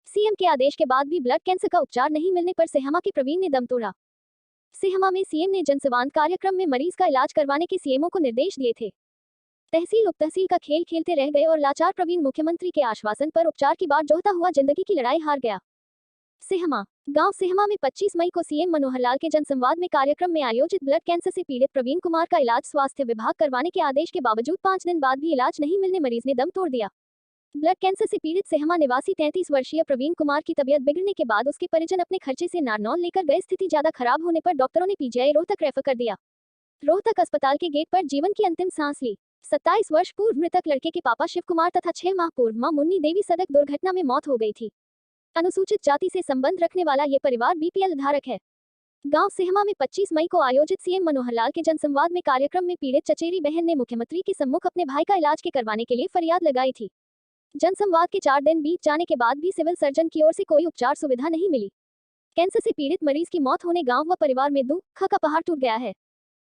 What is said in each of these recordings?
CM के आदेश के बाद भी ब्लड कैंसर का उपचार नहीं मिलने पर सेहमा के प्रवीण ने दम तोड़ा। सेहमा में सीएम ने जनसंवाद कार्यक्रम में मरीज का इलाज करवाने के सीएमओ को निर्देश दिए थे। तहसील उपतहसील का खेल खेलते रह गए और लाचार प्रवीण मुख्यमंत्री के आश्वासन पर उपचार की बाट जोहता हुआ जिंदगी की लड़ाई हार गया। सेहमा गांव सेहमा में 25 मई को सीएम मनोहर लाल के जनसंवाद में कार्यक्रम में आयोजित ब्लड कैंसर से पीड़ित प्रवीण कुमार का इलाज स्वास्थ्य विभाग करवाने के आदेश के बावजूद 5 दिन बाद भी इलाज नहीं मिलने मरीज ने दम तोड़ दिया। ब्लड कैंसर से पीड़ित सेहमा निवासी 33 वर्षीय प्रवीण कुमार की तबीयत बिगड़ने के बाद उसके परिजन अपने खर्चे से नारनौल लेकर गए। स्थिति ज्यादा खराब होने पर डॉक्टरों ने पीजीआई रोहतक रेफर कर दिया। रोहतक अस्पताल के गेट पर जीवन की अंतिम सांस ली। 27 वर्ष पूर्व मृतक लड़के के पापा शिव कुमार तथा 6 माह पूर्व मां मुन्नी देवी सड़क दुर्घटना में मौत हो गई थी। अनुसूचित जाति से संबंध रखने वाला ये परिवार बीपीएल धारक है। गांव सेहमा में 25 मई को आयोजित सीएम मनोहर लाल के जनसंवाद में कार्यक्रम में पीड़ित चचेरी बहन ने मुख्यमंत्री के सम्मुख अपने भाई का इलाज के करवाने के लिए फरियाद लगाई थी। जनसंवाद के 4 दिन बीत जाने के बाद भी सिविल सर्जन की ओर से कोई उपचार सुविधा नहीं मिली। कैंसर से पीड़ित मरीज की मौत होने गांव व परिवार में दुख का पहाड़ टूट गया है।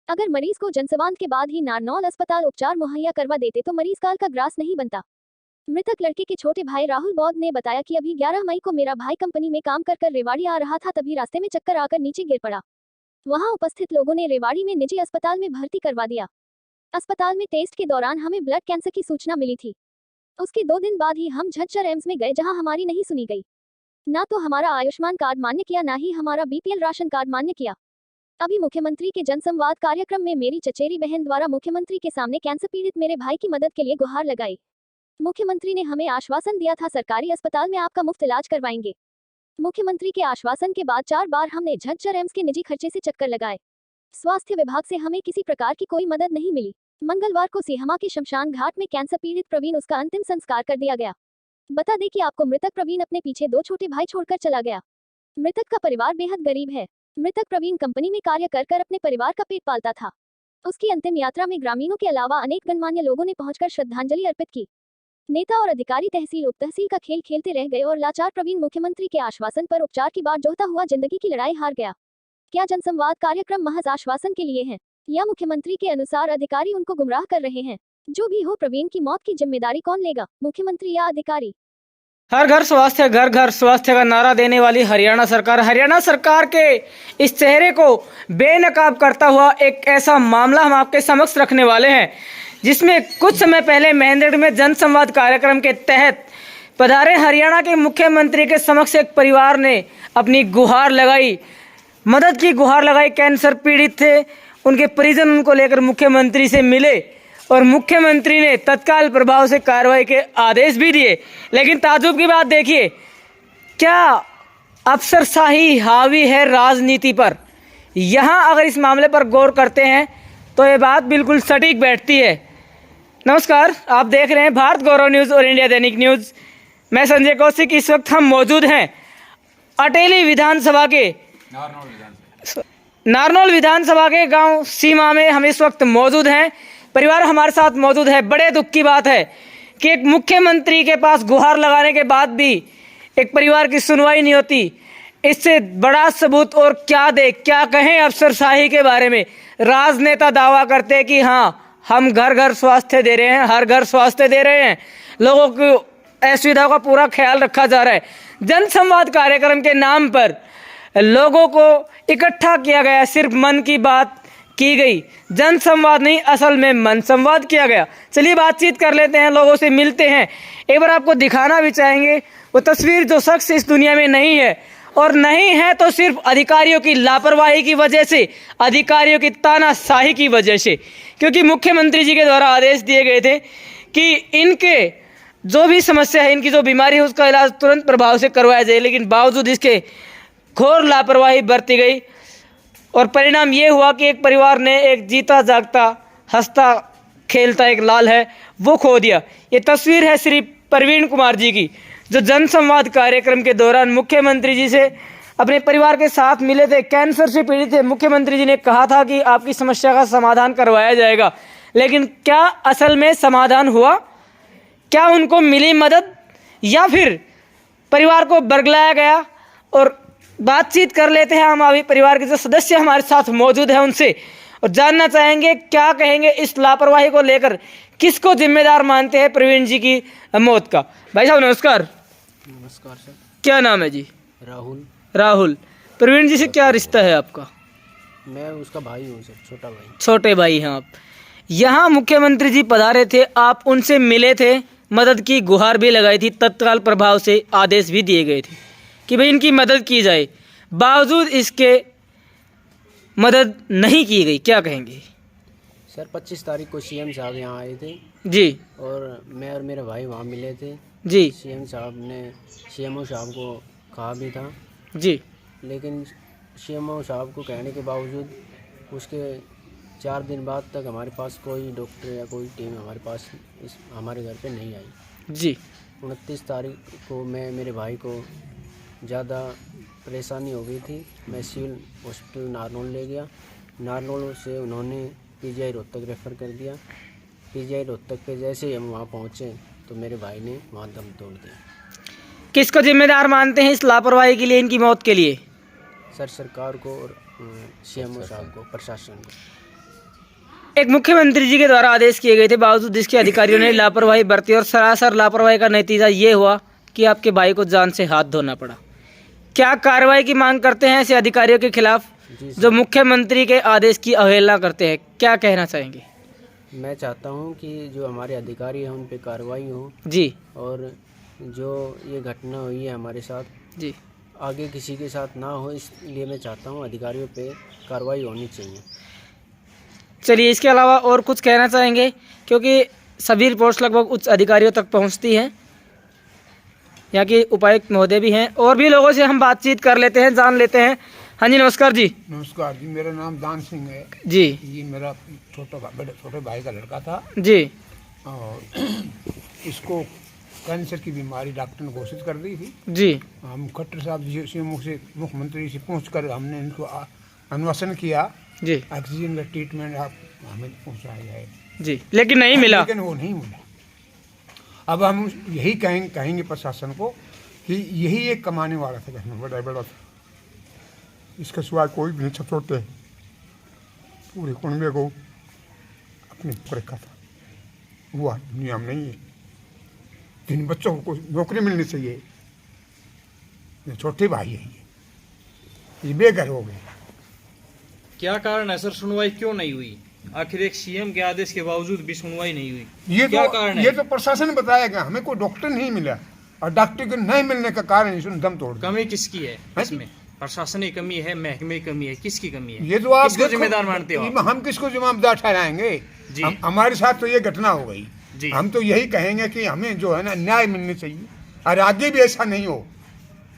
अगर मरीज को जनसंवाद के बाद ही नारनौल अस्पताल उपचार मुहैया करवा देते तो मरीज काल का ग्रास नहीं बनता। मृतक लड़के के छोटे भाई राहुल बौद्ध ने बताया कि अभी 11 मई को मेरा भाई कंपनी में काम कर रेवाड़ी आ रहा था, तभी रास्ते में चक्कर आकर नीचे गिर पड़ा। वहां उपस्थित लोगों ने रेवाड़ी में निजी अस्पताल में भर्ती करवा दिया। अस्पताल में टेस्ट के दौरान हमें ब्लड कैंसर की सूचना मिली थी। उसके 2 दिन बाद ही हम झज्जर एम्स में गए, जहां हमारी नहीं सुनी गई। ना तो हमारा आयुष्मान कार्ड मान्य किया, ना ही हमारा बीपीएल राशन कार्ड मान्य किया। अभी मुख्यमंत्री के जनसंवाद कार्यक्रम में मेरी चचेरी बहन द्वारा मुख्यमंत्री के सामने कैंसर पीड़ित मेरे भाई की मदद के लिए गुहार लगाई। मुख्यमंत्री ने हमें आश्वासन दिया था सरकारी अस्पताल में आपका मुफ्त इलाज करवाएंगे। मुख्यमंत्री के आश्वासन के बाद 4 बार हमने झज्जर एम्स के निजी खर्चे से चक्कर लगाए। स्वास्थ्य विभाग से हमें किसी प्रकार की कोई मदद नहीं मिली। मंगलवार को सेहमा के शमशान घाट में कैंसर पीड़ित प्रवीण उसका अंतिम संस्कार कर दिया गया। बता दें कि आपको मृतक प्रवीण अपने पीछे 2 छोटे भाई छोड़कर चला गया। मृतक का परिवार बेहद गरीब है। मृतक प्रवीण कंपनी में कार्य कर अपने परिवार का पेट पालता था। उसकी अंतिम यात्रा में ग्रामीणों के अलावा अनेक गणमान्य लोगों ने पहुंचकर श्रद्धांजलि अर्पित की। नेता और अधिकारी तहसील उपतहसील का खेल खेलते रह गए और लाचार प्रवीण मुख्यमंत्री के आश्वासन पर उपचार की बाट जोहता हुआ जिंदगी की लड़ाई हार गया। क्या जनसंवाद कार्यक्रम महज आश्वासन के लिए है या मुख्यमंत्री के अनुसार अधिकारी उनको गुमराह कर रहे हैं? जो भी हो, प्रवीण की मौत की जिम्मेदारी कौन लेगा, मुख्यमंत्री या अधिकारी? हर घर स्वास्थ्य घर घर स्वास्थ्य का नारा देने वाली हरियाणा सरकार के इस चेहरे को बेनकाब करता हुआ एक ऐसा मामला हम आपके समक्ष रखने वाले हैं, जिसमें कुछ समय पहले महेंद्रगढ़ में जनसंवाद कार्यक्रम के तहत पधारे हरियाणा के मुख्यमंत्री के समक्ष एक परिवार ने अपनी गुहार लगाई, मदद की गुहार लगाई। कैंसर पीड़ित थे, उनके परिजन उनको लेकर मुख्यमंत्री से मिले और मुख्यमंत्री ने तत्काल प्रभाव से कार्रवाई के आदेश भी दिए। लेकिन ताज्जुब की बात देखिए, क्या अफसरशाही हावी है राजनीति पर? यहाँ अगर इस मामले पर गौर करते हैं तो ये बात बिल्कुल सटीक बैठती है। नमस्कार, आप देख रहे हैं भारत गौरव न्यूज़ और इंडिया दैनिक न्यूज़। मैं संजय कौशिक। इस वक्त हम मौजूद हैं अटेली विधानसभा के नारनौल विधानसभा के गांव सीमा में। हम इस वक्त मौजूद हैं, परिवार हमारे साथ मौजूद है। बड़े दुख की बात है कि एक मुख्यमंत्री के पास गुहार लगाने के बाद भी एक परिवार की सुनवाई नहीं होती। इससे बड़ा सबूत और क्या कहें अफसरशाही के बारे में। राजनेता दावा करते हैं कि हाँ, हम घर घर स्वास्थ्य दे रहे हैं, हर घर स्वास्थ्य दे रहे हैं, लोगों को असुविधाओं का पूरा ख्याल रखा जा रहा है। जनसंवाद कार्यक्रम के नाम पर लोगों को इकट्ठा किया गया, सिर्फ मन की बात की गई, जनसंवाद नहीं, असल में मन संवाद किया गया। चलिए बातचीत कर लेते हैं, लोगों से मिलते हैं। एक बार आपको दिखाना भी चाहेंगे वो तस्वीर, जो शख्स इस दुनिया में नहीं है, और नहीं है तो सिर्फ अधिकारियों की लापरवाही की वजह से, अधिकारियों की तानाशाही की वजह से। क्योंकि मुख्यमंत्री जी के द्वारा आदेश दिए गए थे कि इनके जो भी समस्या है, इनकी जो बीमारी है, उसका इलाज तुरंत प्रभाव से करवाया जाए। लेकिन बावजूद इसके घोर लापरवाही बरती गई और परिणाम ये हुआ कि एक परिवार ने एक जीता जागता हंसता खेलता एक लाल है वो खो दिया। ये तस्वीर है श्री प्रवीण कुमार जी की, जो जनसंवाद कार्यक्रम के दौरान मुख्यमंत्री जी से अपने परिवार के साथ मिले थे। कैंसर से पीड़ित थे। मुख्यमंत्री जी ने कहा था कि आपकी समस्या का समाधान करवाया जाएगा, लेकिन क्या असल में समाधान हुआ? क्या उनको मिली मदद, या फिर परिवार को बरगलाया गया? और बातचीत कर लेते हैं हम अभी परिवार के जो सदस्य हमारे साथ मौजूद हैं उनसे, और जानना चाहेंगे क्या कहेंगे इस लापरवाही को लेकर, किसको जिम्मेदार मानते हैं प्रवीण जी की मौत का। भाई साहब नमस्कार। नमस्कार सर। क्या नाम है जी? राहुल। राहुल। प्रवीण जी से क्या रिश्ता है आपका? मैं उसका भाई हूँ सर, छोटा भाई। छोटे भाई हैं आप। यहाँ मुख्यमंत्री जी पधारे थे, आप उनसे मिले थे, मदद की गुहार भी लगाई थी, तत्काल प्रभाव से आदेश भी दिए गए थे कि भाई इनकी मदद की जाए, बावजूद इसके मदद नहीं की गई, क्या कहेंगे? सर 25 तारीख को सीएम साहब यहाँ आए थे जी और मैं और मेरे भाई वहाँ मिले थे। जी सीएम साहब ने सीएमओ साहब को कहा भी था, जी लेकिन सीएमओ साहब को कहने के बावजूद उसके 4 दिन बाद तक हमारे पास कोई डॉक्टर या कोई टीम हमारे पास हमारे घर पे नहीं आई। जी 29 तारीख को मैं मेरे भाई को ज़्यादा परेशानी हो गई थी, मैं सिविल हॉस्पिटल नारनौल ले गया। नारनौल से उन्होंने पीजीआई रोहतक रेफ़र कर दिया। पीजीआई रोहतक पे जैसे ही हम वहाँ पहुँचे तो मेरे भाई ने वहाँ दम तोड़ दिया। किसको जिम्मेदार मानते हैं इस लापरवाही के लिए, इनकी मौत के लिए? सर सरकार को और सीएमओ साहब को, प्रशासन को। एक मुख्यमंत्री जी के द्वारा आदेश किए गए थे, बावजूद इसके अधिकारियों ने लापरवाही बरती और सरासर लापरवाही का नतीजा ये हुआ कि आपके भाई को जान से हाथ धोना पड़ा। क्या कार्रवाई की मांग करते हैं ऐसे अधिकारियों के खिलाफ जो मुख्यमंत्री के आदेश की अवहेलना करते हैं? क्या कहना चाहेंगे? मैं चाहता हूँ कि जो हमारे अधिकारी हैं उन पे कार्रवाई हो जी और जो ये घटना हुई है हमारे साथ जी आगे किसी के साथ ना हो, इसलिए मैं चाहता हूँ अधिकारियों पे कार्रवाई होनी चाहिए। चलिए, इसके अलावा और कुछ कहना चाहेंगे? क्योंकि सभी रिपोर्ट्स लगभग उच्च अधिकारियों तक पहुंचती हैं, यहाँ के उपायुक्त महोदय भी हैं, और भी लोगों से हम बातचीत कर लेते हैं, जान लेते हैं। हाँ जी, नमस्कार जी। नमस्कार जी, मेरा नाम दान सिंह है जी ये मेरा छोटे भाई का लड़का था जी और इसको कैंसर की बीमारी डॉक्टर ने घोषित कर दी थी। जी हम खट्टर साहब जी से मुख्यमंत्री से पूछ कर हमने इनको अन्वेषण किया, जी ऑक्सीजन का ट्रीटमेंट आप हमें पहुँचाया है जी, लेकिन नहीं मिला। लेकिन वो नहीं मिला। अब हम यही कहेंगे प्रशासन को कि यही एक कमाने वाला था, बड़ा था, इसके सिवाय कोई भी नहीं छोड़ते, पूरे कुनबे को अपने रखा था। हुआ दुनिया में नहीं है, जिन बच्चों को नौकरी मिलनी चाहिए, ये छोटे भाई है, ये बेघर हो गए। क्या कारण है सर, सुनवाई क्यों नहीं हुई? आखिर एक सीएम के आदेश के बावजूद भी सुनवाई नहीं हुई, क्या कारण है? ये तो प्रशासन बताएगा, हमें कोई डॉक्टर नहीं मिला और डॉक्टर के नहीं मिलने का कारण इसने दम तोड़ दिया। कमी किसकी है इसमें? प्रशासनिक कमी है, महकमे की कमी है, किसकी कमी है? ये तो आप किसको जिम्मेदार मानते हो? हम किसको जिम्मेदार ठहराएंगे? हमारे साथ तो ये घटना हो गई जी। हम तो यही कहेंगे कि हमें जो है ना न्याय मिलनी चाहिए और आगे भी ऐसा नहीं हो।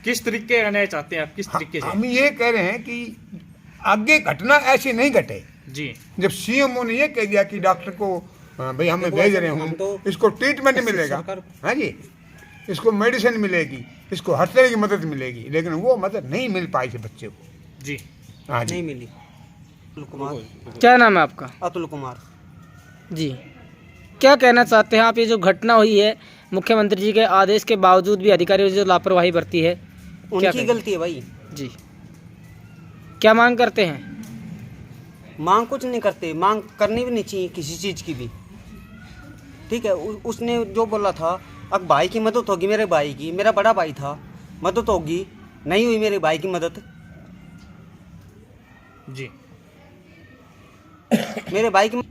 किस तरीके का न्याय चाहते हैं आप, किस तरीके से? हम ये कह रहे हैं कि आगे घटना ऐसी नहीं घटे। जी, जब सीएमओ ने ये कह दिया कि डॉक्टर को भाई हमें भेज रहे हैं, इसको ट्रीटमेंट मिलेगा, हाँ जी, इसको मेडिसिन मिलेगी, इसको हर तरह की मदद मिलेगी, लेकिन वो मदद नहीं मिल पाई थी बच्चे को। जी हाँ जी, नहीं मिली। अतुल कुमार। क्या नाम है आपका? अतुल कुमार। जी, क्या कहना चाहते हैं आप? ये जो घटना हुई है, मुख्यमंत्री जी के आदेश के बावजूद भी अधिकारियों ने जो लापरवाही बरती है, उनकी गलती है भाई। जी, क्या मांग करते हैं? मांग कुछ नहीं करते, मांग करनी भी नहीं चाहिए किसी चीज़ की भी, ठीक है। उसने जो बोला था, अब भाई की मदद होगी, मेरे भाई की, मेरा बड़ा भाई था, मदद होगी, नहीं हुई मेरे भाई की मदद। जी मेरे भाई की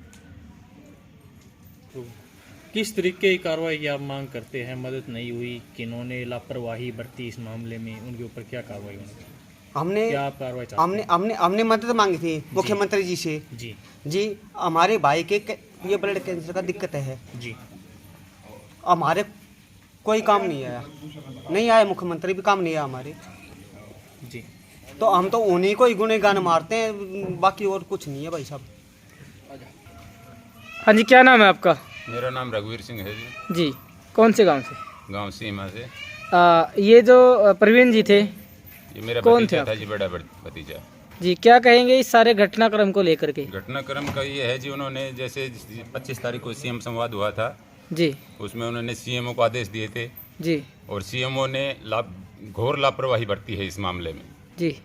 किस तरीके की कार्रवाई की आप मांग करते हैं? मदद नहीं हुई, किन्होंने लापरवाही बरती इस मामले में, उनके ऊपर क्या कार्रवाई होनी चाहिए? हमने क्या आप कार्रवाई चाहते हैं? हमने मदद मांगी थी मुख्यमंत्री जी से। जी जी, हमारे भाई के ये ब्लड कैंसर का दिक्कत है जी, हमारे कोई काम नहीं आया, नहीं आया, मुख्यमंत्री भी काम नहीं आया हमारे, जी तो हम तो उन्हीं को ही गुनहगान मारते हैं, बाकी और कुछ नहीं है भाई साहब। हाँ जी, क्या नाम है आपका? मेरा नाम रघुवीर सिंह है जी। जी, कौन से गांव से? गांव सीमा से। ये जो प्रवीण जी थे, ये मेरा कौन भतीजा थे था जी, बड़ा भतीजा। जी, क्या कहेंगे इस सारे घटनाक्रम को लेकर के? घटनाक्रम का ये है जी, उन्होंने जैसे 25 तारीख को सीएम संवाद हुआ था, जी उसमें उन्होंने सीएमओ को आदेश दिए थे जी और सीएमओ ने घोर लापरवाही बरती है इस मामले में। जी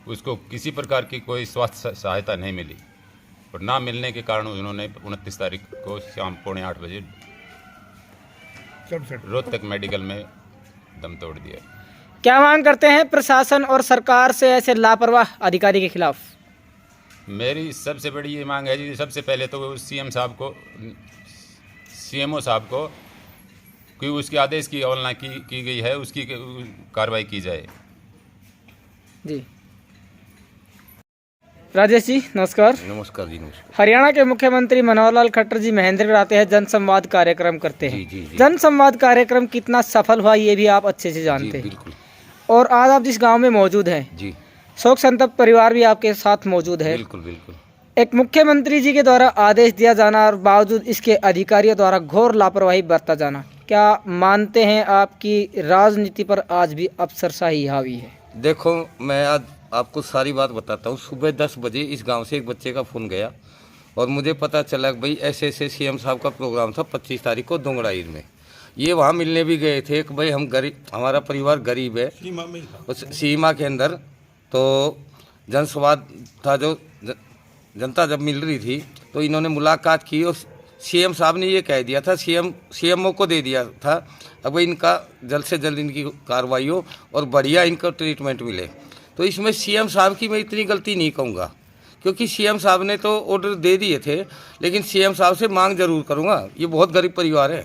उसको किसी प्रकार की कोई स्वास्थ्य सहायता नहीं मिली और ना मिलने के कारण उन्होंने 29 तारीख को शाम 7:45 बजे रोहतक मेडिकल में दम तोड़ दिया। क्या मांग करते हैं प्रशासन और सरकार से ऐसे लापरवाह अधिकारी के खिलाफ? मेरी सबसे बड़ी ये मांग है जी, सबसे पहले तो सीएम साहब को, सीएमओ साहब को, कि उसके आदेश की अवहेलना की गई है, उसकी कार्रवाई की जाए। जी राजेश जी नमस्कार। नमस्कार जी, नमस्कार। हरियाणा के मुख्यमंत्री मनोहर लाल खट्टर जी महेंद्रगढ़ आते हैं, जनसंवाद कार्यक्रम करते हैं। जी, जी। जनसंवाद कार्यक्रम कितना सफल हुआ ये भी आप अच्छे से जानते जी, हैं। बिल्कुल। और आज आप जिस गांव में मौजूद हैं, जी, शोक संतप्त परिवार भी आपके साथ मौजूद है। बिल्कुल बिल्कुल। एक मुख्यमंत्री जी के द्वारा आदेश दिया जाना और बावजूद इसके अधिकारियों द्वारा घोर लापरवाही बरता जाना, क्या मानते हैं आपकी राजनीति पर आज भी अफसरशाही हावी है? देखो, मैं आज आपको सारी बात बताता हूँ। सुबह 10 बजे इस गांव से एक बच्चे का फ़ोन गया और मुझे पता चला कि भाई ऐसे ऐसे सीएम साहब का प्रोग्राम था 25 तारीख को दोंगड़ाईर में। ये वहाँ मिलने भी गए थे कि भाई हम गरीब, हमारा परिवार गरीब है, उस सीमा के अंदर। तो जनसंवाद था, जो जनता जब मिल रही थी तो इन्होंने मुलाकात की और सीएम साहब ने ये कह दिया था, सीएमओ को दे दिया था, अब भाई इनका जल्द से जल्द इनकी कार्रवाई हो और बढ़िया इनको ट्रीटमेंट मिले। तो इसमें सीएम साहब की मैं इतनी गलती नहीं कहूँगा, क्योंकि सीएम साहब ने तो ऑर्डर दे दिए थे, लेकिन सीएम साहब से मांग जरूर करूँगा। ये बहुत गरीब परिवार है,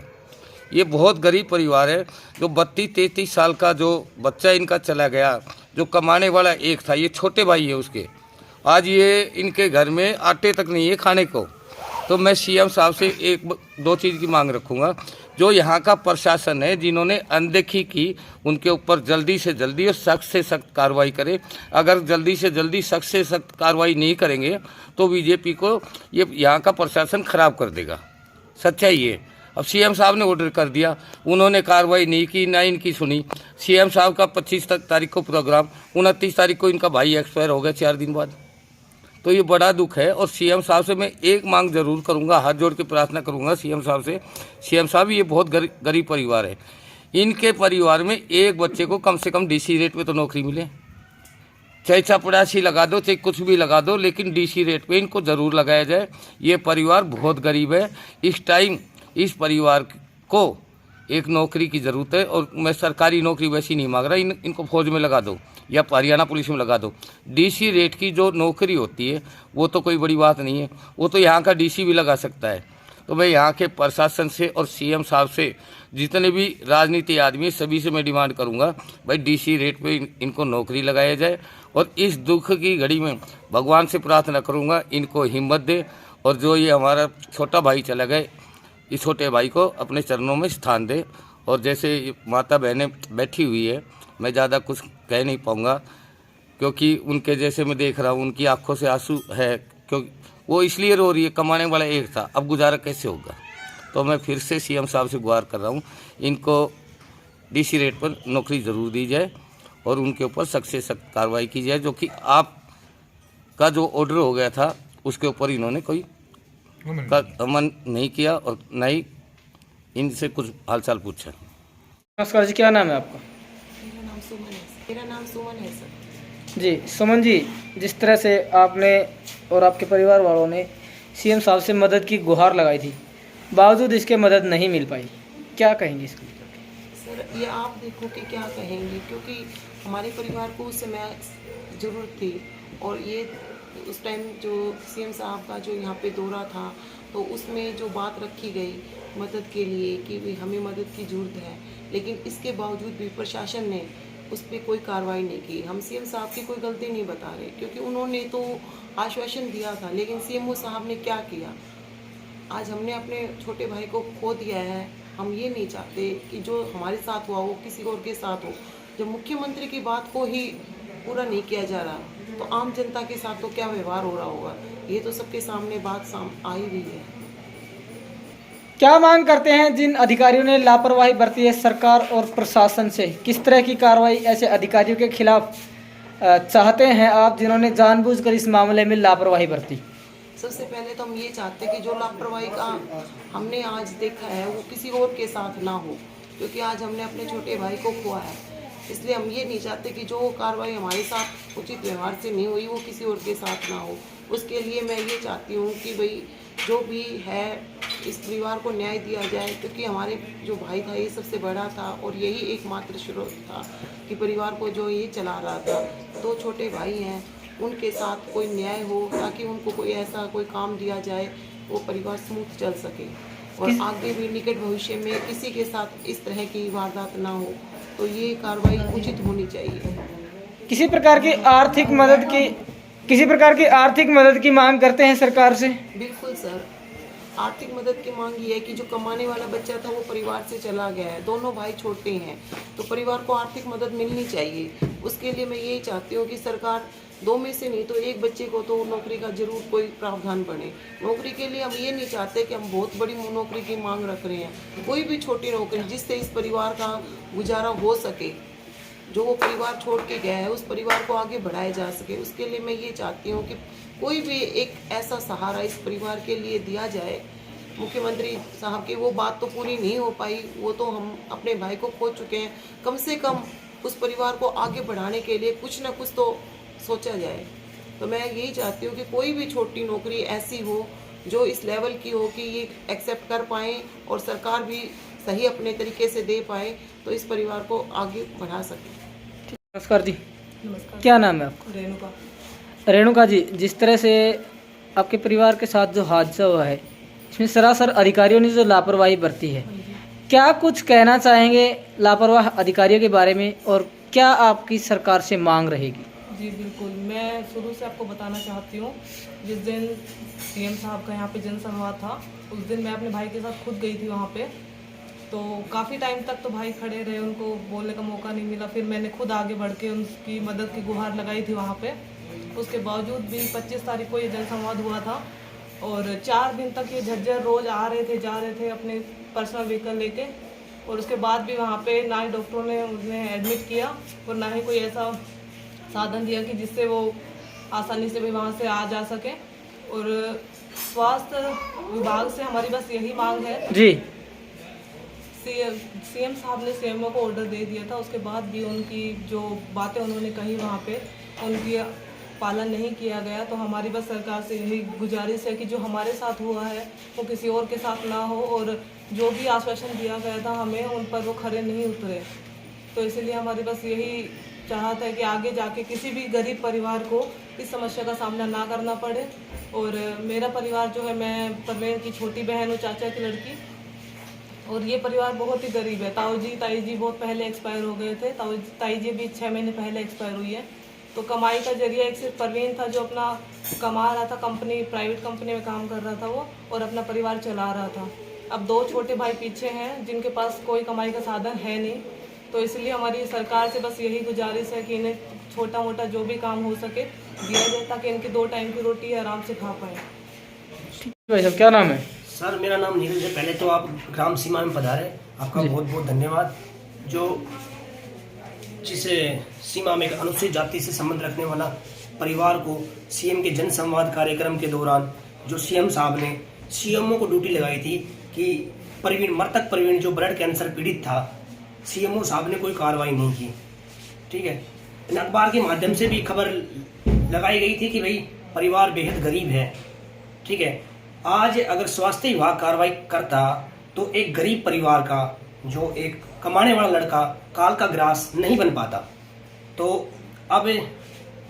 ये बहुत गरीब परिवार है। जो 32-33 साल का जो बच्चा इनका चला गया, जो कमाने वाला एक था, ये छोटे भाई है उसके, आज ये इनके घर में आटे तक नहीं है खाने को। तो मैं सीएम साहब से एक दो चीज़ की मांग रखूँगा। जो यहाँ का प्रशासन है, जिन्होंने अनदेखी की, उनके ऊपर जल्दी से जल्दी और सख्त से सख्त कार्रवाई करे। अगर जल्दी से जल्दी सख्त से सख्त कार्रवाई नहीं करेंगे तो बीजेपी को ये यहाँ का प्रशासन खराब कर देगा। सच्चाई है। अब सीएम साहब ने ऑर्डर कर दिया, उन्होंने कार्रवाई नहीं की, ना इनकी सुनी। सीएम साहब का 25 तारीख को प्रोग्राम, 29 तारीख को इनका भाई एक्सपायर हो गया 4 दिन बाद। तो ये बड़ा दुख है। और सीएम साहब से मैं एक मांग जरूर करूंगा, हाथ जोड़ के प्रार्थना करूंगा सीएम साहब से। सीएम साहब, ये बहुत गरीब परिवार है, इनके परिवार में एक बच्चे को कम से कम डीसी रेट पे तो नौकरी मिले। चाहे चपड़ासी लगा दो, चाहे कुछ भी लगा दो, लेकिन डीसी रेट पे इनको ज़रूर लगाया जाए। ये परिवार बहुत गरीब है। इस टाइम इस परिवार को एक नौकरी की ज़रूरत है। और मैं सरकारी नौकरी वैसी नहीं मांग रहा, इनको फौज में लगा दो या हरियाणा पुलिस में लगा दो। डीसी रेट की जो नौकरी होती है वो तो कोई बड़ी बात नहीं है, वो तो यहाँ का डीसी भी लगा सकता है। तो मैं यहाँ के प्रशासन से और सीएम साहब से, जितने भी राजनीति आदमी है, सभी से मैं डिमांड करूँगा, भाई डीसी रेट पे इनको नौकरी लगाया जाए। और इस दुख की घड़ी में भगवान से प्रार्थना करूँगा, इनको हिम्मत दे। और जो ये हमारा छोटा भाई चला गए, इस छोटे भाई को अपने चरणों में स्थान दे। और जैसे माता बहनें बैठी हुई है, मैं ज़्यादा कुछ कह नहीं पाऊँगा, क्योंकि उनके जैसे मैं देख रहा हूँ, उनकी आंखों से आंसू है, क्योंकि वो इसलिए रो रही है, कमाने वाला एक था, अब गुजारा कैसे होगा। तो मैं फिर से सीएम साहब से गुहार कर रहा हूँ, इनको डीसी रेट पर नौकरी ज़रूर दी जाए और उनके ऊपर सख्त से सख्त कार्रवाई की जाए। जो कि आपका जो ऑर्डर हो गया था उसके ऊपर इन्होंने कोई अमन नहीं किया और न ही इनसे कुछ हालचाल पूछा। नमस्कार जी, क्या नाम है आपका? मेरा नाम सुमन है सर। जी सुमन जी, जिस तरह से आपने और आपके परिवार वालों ने सीएम साहब से मदद की गुहार लगाई थी, बावजूद इसके मदद नहीं मिल पाई, क्या कहेंगे इसको? सर, ये आप देखो कि क्या कहेंगे, क्योंकि हमारे परिवार को उस समय ज़रूरत थी। और ये उस टाइम जो सीएम साहब का जो यहाँ पे दौरा था, तो उसमें जो बात रखी गई मदद के लिए कि भी हमें मदद की ज़रूरत है, लेकिन इसके बावजूद भी प्रशासन ने उस पर कोई कार्रवाई नहीं की। हम सीएम साहब की कोई गलती नहीं बता रहे, क्योंकि उन्होंने तो आश्वासन दिया था, लेकिन सीएमओ साहब ने क्या किया। आज हमने अपने छोटे भाई को खो दिया है। हम ये नहीं चाहते कि जो हमारे साथ हुआ वो किसी और के साथ हो। जब मुख्यमंत्री की बात को ही पूरा नहीं किया जा रहा, तो आम जनता के साथ तो क्या व्यवहार हो रहा होगा, ये तो सबके सामने बात आई हुई है। क्या मांग करते हैं जिन अधिकारियों ने लापरवाही बरती है सरकार और प्रशासन से? किस तरह की कार्रवाई ऐसे अधिकारियों के खिलाफ चाहते हैं आप, जिन्होंने जानबूझकर इस मामले में लापरवाही बरती? सबसे पहले तो हम ये चाहते हैं कि जो लापरवाही का हमने आज देखा है वो किसी और के साथ ना हो, क्योंकि आज हमने अपने छोटे भाई को खोया है। इसलिए हम ये नहीं चाहते कि जो कार्रवाई हमारे साथ उचित व्यवहार से नहीं हुई वो किसी और के साथ ना हो। उसके लिए मैं ये चाहती हूँ कि भाई जो भी है इस परिवार को न्याय दिया जाए, क्योंकि हमारे जो भाई था ये सबसे बड़ा था और यही एकमात्र स्रोत था कि परिवार को जो ये चला रहा था। 2 छोटे भाई हैं, उनके साथ कोई न्याय हो ताकि उनको कोई ऐसा कोई काम दिया जाए वो परिवार स्मूथ चल सके और आगे भी निकट भविष्य में किसी के साथ इस तरह की वारदात ना हो। तो ये कार्रवाई उचित होनी चाहिए। किसी प्रकार की आर्थिक मदद की मांग करते हैं सरकार से। बिल्कुल सर, आर्थिक मदद की मांग ये है कि जो कमाने वाला बच्चा था वो परिवार से चला गया है, दोनों भाई छोटे हैं, तो परिवार को आर्थिक मदद मिलनी चाहिए। उसके लिए मैं यही चाहती हूँ कि सरकार 2 में से नहीं तो 1 बच्चे को तो नौकरी का जरूर कोई प्रावधान बने। नौकरी के लिए हम ये नहीं चाहते कि हम बहुत बड़ी नौकरी की मांग रख रहे हैं, कोई भी छोटी नौकरी जिससे इस परिवार का गुजारा हो सके, जो वो परिवार छोड़ के गया है उस परिवार को आगे बढ़ाया जा सके। उसके लिए मैं ये चाहती हूँ कि कोई भी एक ऐसा सहारा इस परिवार के लिए दिया जाए। मुख्यमंत्री साहब की वो बात तो पूरी नहीं हो पाई, वो तो हम अपने भाई को खो चुके हैं, कम से कम उस परिवार को आगे बढ़ाने के लिए कुछ ना कुछ तो सोचा जाए। तो मैं यही चाहती हूँ कि कोई भी छोटी नौकरी ऐसी हो जो इस लेवल की हो कि ये एक्सेप्ट कर पाएँ और सरकार भी सही अपने तरीके से दे पाए तो इस परिवार को आगे बढ़ा सके। नमस्कार जी। क्या नाम है आपका? रेणुका। रेणुका जी, जिस तरह से आपके परिवार के साथ जो हादसा हुआ है इसमें सरासर अधिकारियों ने जो लापरवाही बरती है, क्या कुछ कहना चाहेंगे लापरवाह अधिकारियों के बारे में और क्या आपकी सरकार से मांग रहेगी? जी बिल्कुल, मैं शुरू से आपको बताना चाहती हूँ, जिस दिन सीएम साहब का यहाँ पे जनसंवाद था उस दिन मैं अपने भाई के साथ खुद गई थी वहाँ पे। तो काफ़ी टाइम तक तो भाई खड़े रहे, उनको बोलने का मौका नहीं मिला। फिर मैंने खुद आगे बढ़ के उनकी मदद की गुहार लगाई थी वहाँ पे। उसके बावजूद भी 25 तारीख को ये जनसंवाद हुआ था और 4 दिन तक ये झज्जर रोज़ आ रहे थे जा रहे थे अपने पर्सनल व्हीकल लेके, और उसके बाद भी वहाँ पे ना ही डॉक्टरों ने उन्हें एडमिट किया और ना ही कोई ऐसा साधन दिया कि जिससे वो आसानी से भी वहाँ से आ जा सके। और स्वास्थ्य विभाग से हमारी बस यही मांग है जी। सीएम साहब ने सीएमओ को ऑर्डर दे दिया था, उसके बाद भी उनकी जो बातें उन्होंने कही वहाँ पे उनकी पालन नहीं किया गया। तो हमारी बस सरकार से यही गुजारिश है कि जो हमारे साथ हुआ है वो किसी और के साथ ना हो, और जो भी आश्वासन दिया गया था हमें उन पर वो खरे नहीं उतरे। तो इसलिए हमारी बस यही चाहत है कि आगे जाके किसी भी गरीब परिवार को इस समस्या का सामना ना करना पड़े। और मेरा परिवार जो है, मैं परवीन की छोटी बहन हूँ, चाचा की लड़की, और ये परिवार बहुत ही गरीब है। ताऊ जी ताई जी बहुत पहले एक्सपायर हो गए थे, ताई जी भी 6 महीने पहले एक्सपायर हुई है। तो कमाई का जरिया एक सिर्फ परवीन था जो अपना कमा रहा था, प्राइवेट कंपनी में काम कर रहा था वो, और अपना परिवार चला रहा था। अब 2 छोटे भाई पीछे हैं जिनके पास कोई कमाई का साधन है नहीं। तो इसलिए हमारी सरकार से बस यही गुजारिश है कि इन्हें छोटा मोटा जो भी काम हो सके दिया जाए ताकि इनकी 2 टाइम की रोटी आराम से खा पाए। भाई साहब क्या नाम है? सर मेरा नाम नीरज है। पहले तो आप ग्राम सीमा में पधारे, आपका बहुत बहुत धन्यवाद। जो जिस सीमा में अनुसूचित जाति से संबंध रखने वाला परिवार को सीएम के जनसंवाद कार्यक्रम के दौरान जो सीएम साहब ने सीएमओ को ड्यूटी लगाई थी कि मृतक प्रवीण जो ब्लड कैंसर पीड़ित था, सीएमओ साहब ने कोई कार्रवाई नहीं की। ठीक है, अखबार के माध्यम से भी खबर लगाई गई थी कि भाई परिवार बेहद गरीब है। ठीक है, आज अगर स्वास्थ्य विभाग कार्रवाई करता तो एक गरीब परिवार का जो एक कमाने वाला लड़का काल का ग्रास नहीं बन पाता। तो अब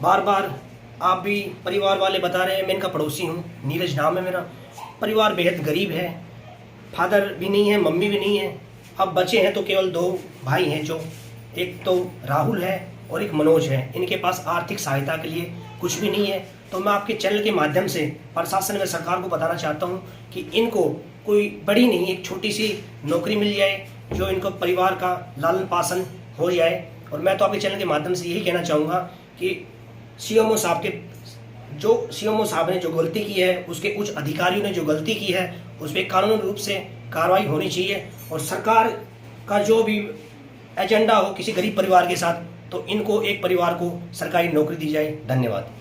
बार बार आप भी परिवार वाले बता रहे हैं, मैं इनका पड़ोसी हूँ, नीरज नाम है मेरा। परिवार बेहद गरीब है, फादर भी नहीं है, मम्मी भी नहीं है। अब बचे हैं तो केवल 2 भाई हैं, जो एक तो राहुल है और एक मनोज है। इनके पास आर्थिक सहायता के लिए कुछ भी नहीं है। तो मैं आपके चैनल के माध्यम से प्रशासन व सरकार को बताना चाहता हूं कि इनको कोई बड़ी नहीं, एक छोटी सी नौकरी मिल जाए जो इनको परिवार का लालन पालन हो जाए। और मैं तो आपके चैनल के माध्यम से यही कहना चाहूँगा कि सीएमओ साहब ने जो गलती की है, उसके उच्च अधिकारियों ने जो गलती की है, उस पर कानूनी रूप से कार्रवाई होनी चाहिए। और सरकार का जो भी एजेंडा हो किसी गरीब परिवार के साथ, तो इनको एक परिवार को सरकारी नौकरी दी जाए। धन्यवाद।